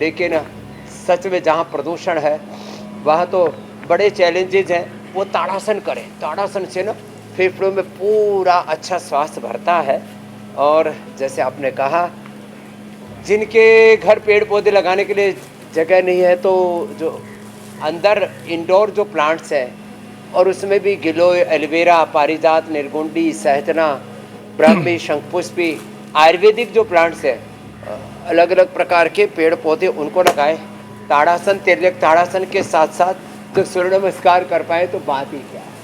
लेकिन सच में जहाँ प्रदूषण है वहाँ तो बड़े चैलेंजेज हैं। वो ताड़ासन करें, ताड़ासन से ना फेफड़ों में पूरा अच्छा श्वास भरता है। और जैसे आपने कहा, जिनके घर पेड़ पौधे लगाने के लिए जगह नहीं है, तो जो अंदर इंडोर जो प्लांट्स हैं और उसमें भी गिलोय, एलोवेरा, पारिजात, निर्गुंडी, सहजना, ब्राह्मी, शंखपुष्पी, आयुर्वेदिक जो प्लांट्स हैं, अलग अलग प्रकार के पेड़ पौधे उनको लगाएं। ताड़ासन, तिर्यक ताड़ासन के साथ साथ जो सूर्य नमस्कार कर पाए तो बात ही क्या है।